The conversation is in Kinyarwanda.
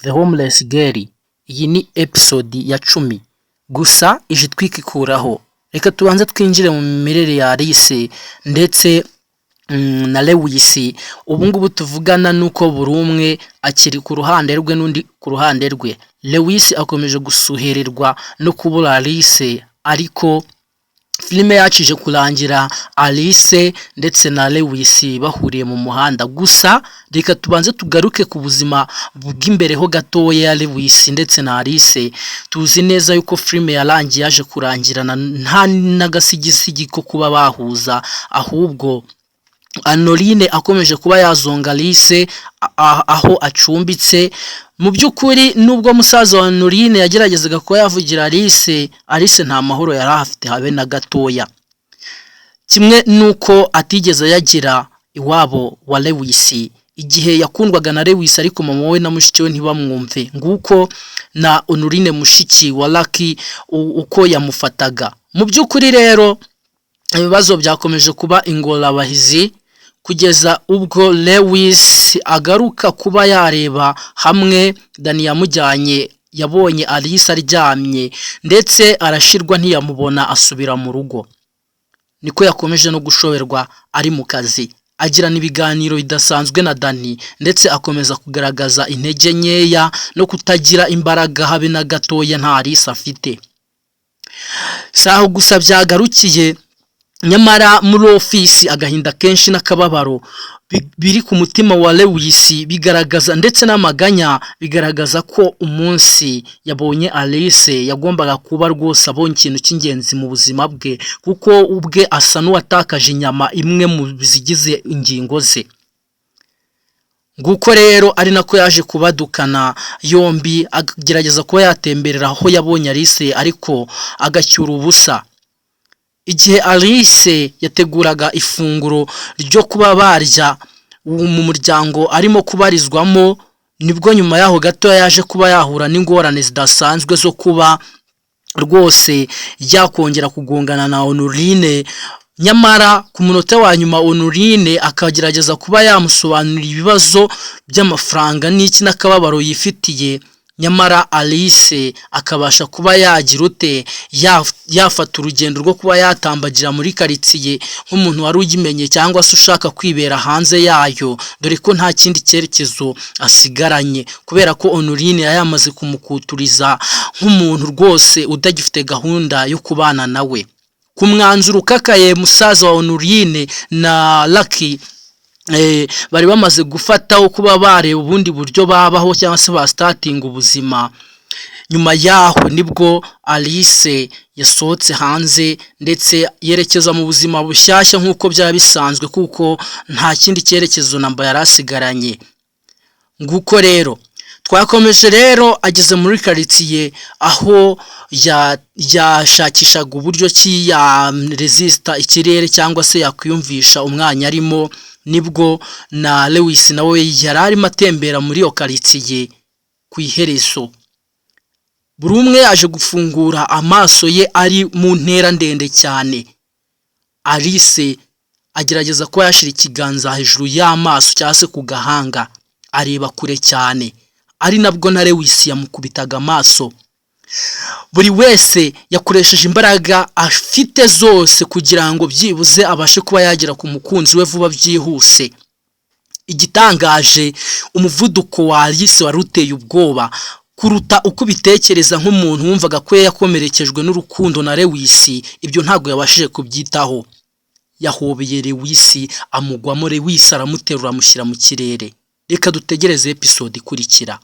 The Homeless Girl. Iyi ni episode ya 10 gusa ije twikikuraho. Reka tubanze twinjire mu mimerere ya Alice ndetse na Lewis. Ubu ngubu tuvugana nuko buri umwe akiri ku ruhande rwe n'undi ku ruhande rwe. Lewis akomeje gusuhererwa no kubura Alice, ariko filime yacije kurangira Alice ndetse na Lewis bahuriye mu muhanda. Gusa reka tubanze tugaruke ku buzima bw'imbere ho gatoya ya Lewis ndetse na Alice. Tuzi neza yuko filime yarangiye yaje kurangirana nta n'agasigisigi ko kuba bahuza, ahubwo Anoline akomeje kuba yazonga Alice aho acumbitse. Mu by'ukuri nubwo musaza wa Anoline yageragezaga ko yavugira Alice nta mahoro yari afite habe na gatoya. Kimwe nuko atigeze yagira iwabo wa Lewis igihe yakundwaga na Lewis, ariko mama we na mushiki we ntibamwumve, nguko na Anoline mushiki wa Lucky uko yamufataga. Mu by'ukuri rero ibibazo byakomeje kuba ingorabahizi kugeza ubwo Lewis agaruka kuba yareba hamwe Dani yamujyanye, yabonye Alice aryamye ndetse arashirwa ntiyamubona, asubira mu rugo. Niko yakomeje no gushoberwa ari mu kazi, agirana ibiganiro bidasanzwe na Dani ndetse akomeza kugaragaza intege nkeya no kutagira imbaraga habe na gatoya nta Alice afite. Saho gusa byagarukiye, nyamara muri ofisi agahinda kenshi n'akababaro biri ku mutima wa Lewis bigaragaza, ndetse n'amaganya bigaragaza ko umunsi yabonye Alice yagombaga kuba rwose abonye ikintu cy'ingenzi mu buzima bwe, kuko ubwe asa n'uwatakaje inyama imwe mu zigize ingingo ze. Nguko rero ari nako yaje kubadukana yombi, agerageza kuba yatemberera aho yabonye Alice ariko agacyura ubusa. Igihe Alice yateguraga ifunguro ryo kuba barya mu muryango arimo kubarizwamo, nibwo nyuma yaho gato yaje kuba yahura n'ingorane zidasanzwe zo kuba rwose yakongera kugongana na Anoline. Nyamara ku munota wa nyuma Anoline akagerageza kuba yamusobanurira ibibazo by'amafaranga n'iki n'akababaro yifitiye, nyamara Alice akabasha kuba yagira ute yafata urugendo rwo kuba yatambagira muri karitsiye nk'umuntu wari ugimenye cyangwa se ushaka kwibera hanze yayo, dore ko nta kindi cyerekezo asigaranye, kubera ko Anoline yamaze kumukuturiza nk'umuntu rwose udagifite gahunda yo kubana nawe. Ku mwanzuro ukakaye musaza wa Anoline na Lucky bari bamaze gufataho kuba bareba ubundi buryo babaho cyangwa se ba starting ubuzima. Nyuma yaho nibwo Alice yasohotse hanze ndetse yerekeza mu buzima bushyashya nk'uko byaba bisanzwe, kuko nta kindi cyerekezo namba yarasigaranye. Nguko rero twakomeje rero ageze muri karitsiye aho yashakishaga uburyo ki ya resista ikirere cyangwa se yakwiyumvisha umwanya arimo. Nibwo na Lewis nawe yararimo atembera muri iyo karitsiye ku iherezo. Buri umwe yaje gufungura amaso ye ari mu ntera ndende cyane. Alice agerageza ko yashira ikiganza hejuru y'amaso cyangwa se ku gahanga areba kure cyane, ari nabwo na Lewis yamukubitaga amaso. Buri wese yakoresheje imbaraga afite zose kugira ngo byibuze abashe kuba yagera ku mukunzi we vuba byihuse. Igitangaje, umuvuduko wa Alice wari uteye ubwoba kuruta uko bitekereza nk'umuntu wumvaga ko yakomerekejwe n'urukundo na Lewis. Ibyo ntabwo yabashije kubyitaho, yahobeye Lewis amugwamo. Lewis aramuterura amushyira mu kirere. Reka dutegereze episode ikurikira.